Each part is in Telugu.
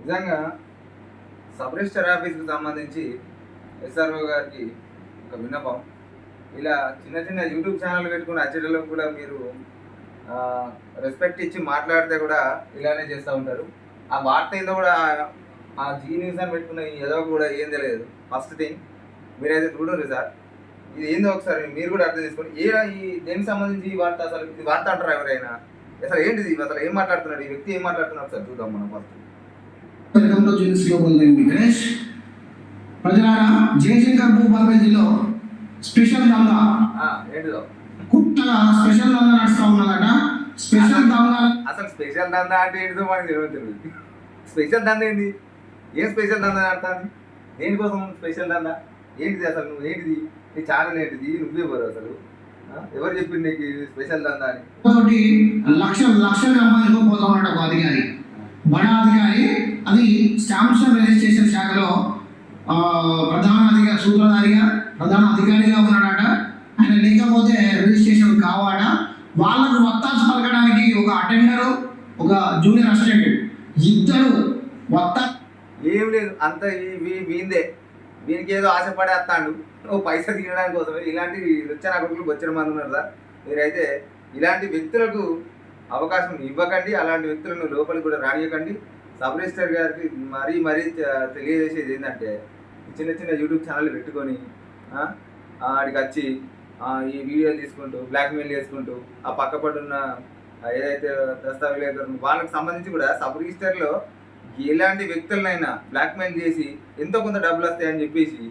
నిజంగా సబ్ రిజిస్టర్ ఆఫీస్కి సంబంధించి ఎస్ఆర్ఓ గారికి ఒక విన్నపం. ఇలా చిన్న చిన్న యూట్యూబ్ ఛానల్ పెట్టుకున్న అచ్చడిలో కూడా మీరు రెస్పెక్ట్ ఇచ్చి మాట్లాడితే కూడా ఇలానే చేస్తూ ఉంటారు. ఆ వార్త ఏందో కూడా ఆ జీ న్యూస్ అని పెట్టుకున్న ఏదో కూడా ఏం తెలియదు. ఫస్ట్ థింగ్ మీరైతే చూడరు సార్, ఇది ఏందో ఒకసారి మీరు కూడా అర్థం చేసుకోండి. ఈ దేనికి సంబంధించి ఈ వార్త, అసలు ఇది వార్త అంటారా ఎవరైనా? అసలు ఏంటిది, అసలు ఏం మాట్లాడుతున్నాడు ఈ వ్యక్తి, ఏం మాట్లాడుతున్నాడు ఒకసారి చూద్దాం మనం ఫస్ట్. వెల్కమ్ టు జిన్స్ గ్లోబల్ గణేష్. ప్రజలారా, జయశంకర్ భూపాలపల్లిలో స్పెషల్ దందా ఏంటిదో కుట్టగా స్పెషల్ దందా నడుస్తా ఉన్నదట. స్పెషల్ దందా అసలు స్పెషల్ దందా అంటే ఏంటిదో మనకి తెలియదు. స్పెషల్ దందా ఏంది? ఏం స్పెషల్ దందా నడుతుంది? దేనికోసం స్పెషల్ దందా ఏంటిది? అసలు నువ్వు ఏంటిది? నీ ఛానల్ ఏంటిది? నువ్వే పోరు అసలు ఎవరు చెప్పింది నీకు స్పెషల్ దందా అని? ఒకటి లక్షల అమ్మాయితో పోతా ఉన్నట్టు ఒక అధికారి, బడా అధికారి. అది స్టాంప్స్ రిజిస్ట్రేషన్ శాఖలో ప్రధాన అధికారిగా ఉన్నాడట. ఆయన లేకపోతే రిజిస్ట్రేషన్ కావాడ. వాళ్ళకు వత్తాసు పలకడానికి ఒక అటెండరు, ఒక జూనియర్ అసిస్టెంట్, ఇద్దరు ఏం లేదు, అంత వీందే. వీనికి ఏదో ఆశపడే వస్తాడు ఓ పైసా తీయడానికి కోసమే. ఇలాంటి రుచన కొడుకులు బొచ్చిన మంది ఉన్నారు సార్. మీరైతే ఇలాంటి వ్యక్తులకు అవకాశం ఇవ్వకండి, అలాంటి వ్యక్తులను లోపలికి కూడా రానియకండి. సబ్ రిజిస్టర్ గారికి మరీ తెలియజేసేది ఏంటంటే, చిన్న చిన్న యూట్యూబ్ ఛానల్ పెట్టుకొని ఆడికి వచ్చి ఈ వీడియో తీసుకుంటూ బ్లాక్మెయిల్ చేసుకుంటూ ఆ పక్కపడున్న ఏదైతే దస్తావేజులు వాళ్ళకి సంబంధించి కూడా సబ్ రిజిస్టర్లో ఎలాంటి వ్యక్తులనైనా బ్లాక్మెయిల్ చేసి ఎంతో కొంత డబ్బులు వస్తాయని చెప్పేసి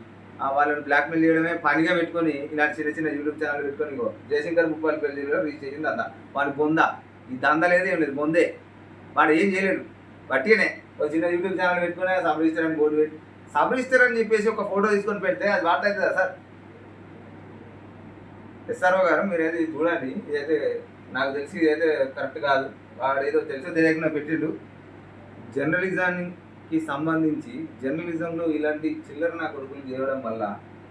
వాళ్ళని బ్లాక్మెయిల్ చేయడమే పనిగా పెట్టుకొని ఇలాంటి చిన్న చిన్న యూట్యూబ్ ఛానల్ పెట్టుకొని జయశంకర్ భూపాలపల్లిలో రిజిస్ట్రేషన్ దందా. వాడి బొందా, ఈ దందా లేదు ఏం లేదు, బొందే. వాడు ఏం చేయలేడు, బట్టినే ఒక చిన్న యూట్యూబ్ ఛానల్ పెట్టుకుని సబ్ రిజిస్టర్ అని బోర్డు పెట్టి సబ్ రిజిస్టర్ అని చెప్పేసి ఒక ఫోటో తీసుకొని పెడితే అది వార్త అవుతుందా సార్? ఎస్ఆర్ఓ గారు మీరైతే ఇది చూడండి. ఇదైతే నాకు తెలిసి ఇదైతే కరెక్ట్ కాదు. వాడు ఏదో తెలిసో తెలియకుండా పెట్టిండు. జర్నలిజానికి సంబంధించి జర్నలిజంలో ఇలాంటి చిల్లర నా కొడుకులు చేయడం వల్ల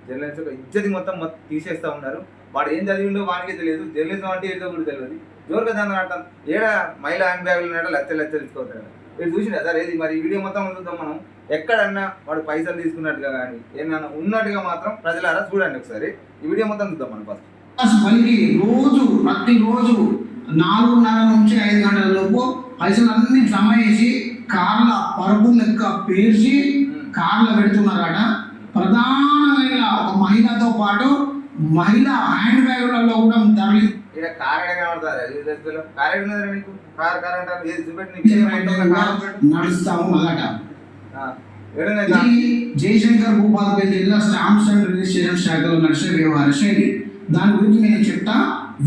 జర్నలిస్ట్ యొక్క ఇజ్జతి మొత్తం తీసేస్తూ ఉన్నారు. వాడు ఏం చదివిండో వానికే తెలియదు, జర్నలిజం అంటే ఏదో కూడా తెలియదు. జోరుగా దాన్ని ఆడతాను ఏడా మహిళా హ్యాండ్ బ్యాగులు ఉన్నాడో లచ్చలు తీసుకోతాడు. మీరు చూసినా సార్ ఏది మరి ఈ వీడియో మొత్తం చూద్దాం మనం. ఎక్కడన్నా వాడు పైసలు తీసుకున్నట్టుగా కానీ ఏమన్నా ఉన్నట్టుగా మాత్రం ప్రజలారా చూడండి ఒకసారి. ఈ వీడియో మొత్తం చూద్దాం మనం ఫస్ట్. ప్రతిరోజు 4:30 నుంచి 5 గంటల లోపు పైసలు అన్ని జమ చేసి కార్ల పరుపు లెక్క పేర్చి కార్ల పెడుతున్నారట. ప్రధానమైన ఒక మహిళతో పాటు మహిళా హ్యాండ్ బ్యాగులలో కూడా తరలి నడుస్తా ఉన్నదట. జయశంకర్ భూపాలపల్లి జిల్లా స్టాంప్స్ అండ్ రిజిస్ట్రేషన్ శాఖలో నడిచే వ్యవహార శైలి. దాని గురించి నేను చెప్తా,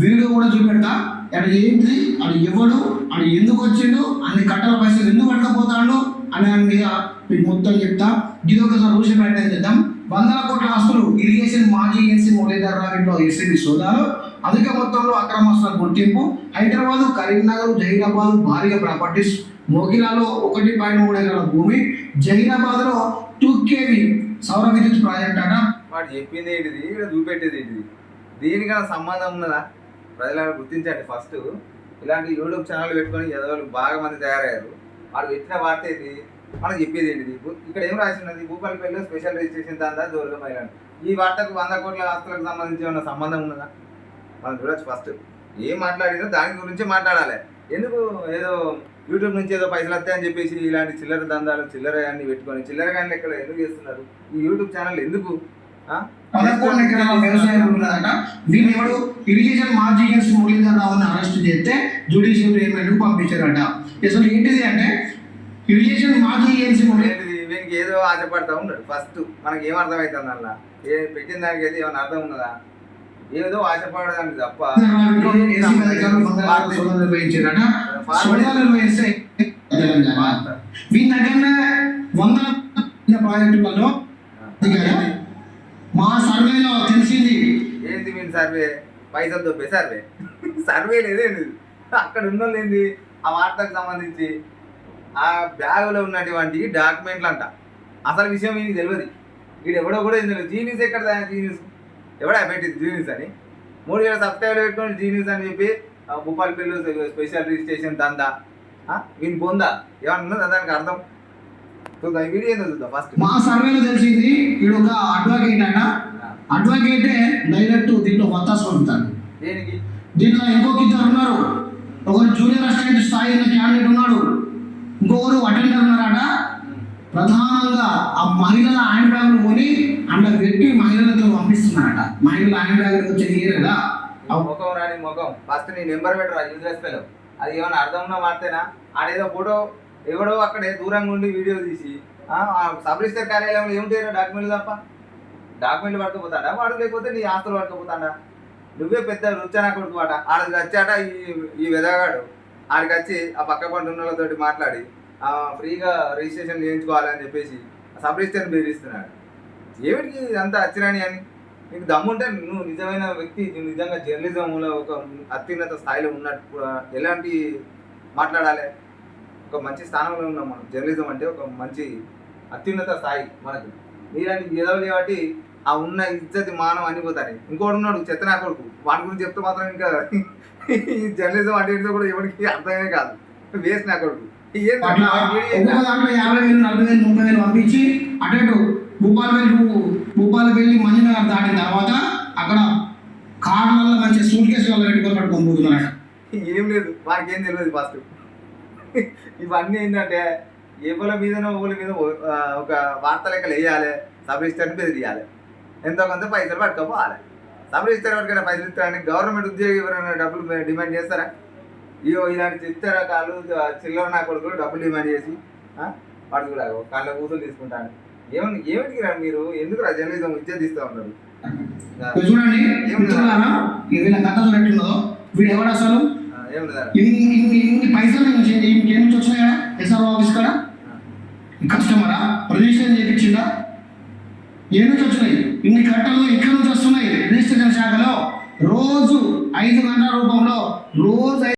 వీడియో కూడా చూపెడతా. అక్కడ ఏంటి, అది ఎవడు, అది ఎందుకు వచ్చిండు, అన్ని కట్టల పైసలు ఎందుకు పట్టకపోతాడు అనే దాని మీద మీకు మొత్తం చెప్తా. ఇది ఒకసారి రూషన్ ప్రయత్నం చేద్దాం. 100 కోట్ల ఆస్తులు ఇరిగేషన్ మాజీ ఏఎన్సీ మురళీధర్రావులో ఎస్ఐడి సోదాలు, అధిక మొత్తంలో అక్రమాస్తుల గుర్తింపు, హైదరాబాద్, కరీంనగర్, జహీరాబాద్ భారీగా ప్రాపర్టీస్, మోగిలాలో 1.3 ఎకరాల భూమి, జహీరాబాద్లో 2 kV సౌర విద్యుత్ ప్రాజెక్ట్ అట. వాడు చెప్పింది ఏంటిది, ఇక్కడ చూపెట్టేది ఏంటిది, దీనికన్నా సంబంధం ఉన్నదా? ప్రజలను గుర్తించండి. ఫస్ట్ ఇలాంటి యూట్యూబ్ ఛానల్ పెట్టుకొని ఎదవలు బాగా మంది తయారయ్యారు. వాడు పెట్టిన వార్త ఏంటి, మనకు చెప్పేది ఏంటిది? ఇక్కడ ఏం రాసినది, భూపాలపల్లిలో స్పెషల్ రిజిస్ట్రేషన్ దందా దూరంగా మహిళలు. ఈ వార్తకు 100 కోట్ల ఆస్తులకు సంబంధించి ఏమన్నా సంబంధం ఉన్నదా? మనం చూడొచ్చు. ఫస్ట్ ఏం మాట్లాడినా దాని గురించి మాట్లాడాలి. ఎందుకు ఏదో యూట్యూబ్ నుంచి ఏదో పైసలు వస్తాయని చెప్పేసి ఇలాంటి చిల్లర దందాలు చిల్లర అన్ని పెట్టుకొని చిల్లర కానీ ఎక్కడ ఎందుకు చేస్తున్నారు? ఈ యూట్యూబ్ ఛానల్ ఎందుకు? 11 ఎకరాల వ్యవసాయ భూములట. దీన్ని ఎవడు ఇరిగేషన్ మాజీ ఏఎన్సీ మురళీధర్రావుని అరెస్ట్ చేస్తే జ్యుడిషియల్ రిమాండ్కు పంపించారట. అసలు ఏంటిది అంటే, ఇరిగేషన్ మాజీ ఏఎన్సీ వీనికి ఏదో ఆశపడతా ఉన్నాడు. ఫస్ట్ మనకి ఏం అర్థమవుతుంది అలా పెట్టిన దానికి అయితే ఏమైనా అర్థం ఉన్నదా? ఏదో ఆశపడడానికి తప్ప. వీని దగ్గర 100 ప్రాజెక్టులలో మా సర్వేలో తెలిసింది. ఏంటి మీ సర్వే? పైసలు దొబ్బే సర్వే. సర్వే లేదేంటి, అక్కడ ఉన్నోళ్ళు ఏంది ఆ వార్తకు సంబంధించి ఆ బ్యాగులో ఉన్నటువంటి డాక్యుమెంట్లు అంట. అసలు విషయం వీనికి తెలియదు. వీడు ఎవడో కూడా తెలియదు. జీనియస్ ఎక్కడ జీనియస్ ఎవడా పెట్టింది జీనియస్ అని? 3000 సబ్స్క్రైబర్లు పెట్టుకొని జీనియస్ అని చెప్పి భూపాలపల్లిలో స్పెషల్ రిజిస్ట్రేషన్ దందా. వీని పొందా ఏమన్నా ఉన్నదా దానికి అర్థం? చూద్దాం ఈ వీడియో ఏందో చూద్దాం ఫస్ట్. మా సర్వేలో తెలిసింది వీడు ఒక అడ్వకేట్ అట. అడ్వకేటే డైరెక్ట్ దీంట్లో వత్తాసు పంపుతాడు. దేనికి? దీంట్లో ఇంకొక ఇద్దరు ఉన్నారు. ఒకరు జూనియర్ అసిస్టెంట్ స్థాయి క్యాండిడేట్ ఉన్నాడు, ఇంకొకరు అటెండర్ ఉన్నారట. ప్రధానంగా ఆ మహిళల హ్యాండ్ బ్యాగులు కొని అందులో పెట్టి మహిళలతో పంపిస్తున్నారట. మహిళల హ్యాండ్ బ్యాగ్ వచ్చేది కదా ముఖం రాని ముఖం. ఫస్ట్ నీ నెంబర్ పెట్టరా యూజ్లెస్ ఫెలో. అది ఏమైనా అర్థం ఉన్నా మారితేనా? ఆడేదో ఫోటో ఎవడో అక్కడే దూరంగా ఉండి వీడియో తీసి సబ్ రిజిస్టర్ కార్యాలయంలో ఏమిటైనా డాక్యుమెంట్లు తప్ప డాక్యుమెంట్లు పట్టుకుపోతాడా వాడు, లేకపోతే నీ ఆస్తులు పట్టుకుపోతాడా? నువ్వే పెద్ద రుచానా కొడుకు వాట. ఆడికి వచ్చాట ఈ వెదగాడు. ఆడికి వచ్చి ఆ పక్క పంట ఉన్న వాళ్ళతోటి మాట్లాడి ఫ్రీగా రిజిస్ట్రేషన్ చేయించుకోవాలని చెప్పేసి సబ్ రిజిస్టర్ని బెదిరిస్తున్నాడు. ఏమిటికి ఇదంతా అచ్చిరాని అని? నీకు దమ్ముంటే నువ్వు నిజమైన వ్యక్తి, నువ్వు నిజంగా జర్నలిజంలో ఒక అత్యున్నత స్థాయిలో ఉన్నట్టు ఎలాంటి మాట్లాడాలి? ఒక మంచి స్థానంలో ఉన్నాం మనం. జర్నలిజం అంటే ఒక మంచి అత్యున్నత స్థాయి మనకు. నీలాంటి ఎదవలు కాబట్టి ఆ ఉన్న ఇజ్జతి మానం అన్ని పోతాయి. ఇంకోటి ఉన్నాడు చెత్తనా కొడుకు, వాటి గురించి చెప్తే మాత్రం ఇంకా ఈ జర్నలిజం అంటే ఏంటో కూడా ఎవరికి అర్థమే కాదు. వేస్ట్ నా కొడుకు. దాంట్లో 50,000, 40,000, 30,000 పంపించి అటు భూపాల వెళ్ళి మంజునగర్ దాటిన తర్వాత అక్కడ కార్లలో మంచి సూట్ కేసులలో పెట్టుకొని పట్టుకొని పోతున్నాడు. ఏం లేదు, వారికి ఏం తెలియదు. ఫస్ట్ ఇవన్నీ ఏంటంటే ఎవరి మీదనో ఒకరి మీద ఒక వార్త లెక్కలు వేయాలి, సబ్ రిజిస్టర్ని బెదిరియాలి, ఎంతో కొంత పైసలు పట్టుకోపోవాలి. సబ్ రిజిస్టర్ వరకైనా పైసలు ఇస్తారని గవర్నమెంట్ ఉద్యోగి ఎవరైనా డబ్బులు డిమాండ్ చేస్తారా? ఇవో ఇలాంటి చిత్తరకాలు చిల్లర నా కొడుకులు డబ్బులు డిమాండ్ చేసి వాడు కూడా కాళ్ళ కూతులు తీసుకుంటాను. ఏమిటికి రా మీరు? ఎందుకు రా జర్నలిజం ఇజ్జత్ తీస్తూ ఉన్నారు? చూడండి వీళ్ళ కథ చూడట్టుందో వీడు ఎవడు అసలు ఇన్ని పైసలు ఇంకేం నుంచి వచ్చినాయా? ఎస్ఆర్ఓ ఆఫీస్ కాడ కస్టమరా రిజిస్ట్రేషన్ చేయించిందా? ఏ నుంచి వచ్చినాయి ఇన్ని కట్టలు? ఇక్కడ నుంచి వస్తున్నాయి రిజిస్ట్రేషన్ శాఖలో. రోజు 5 గంటల రూపంలో రోజు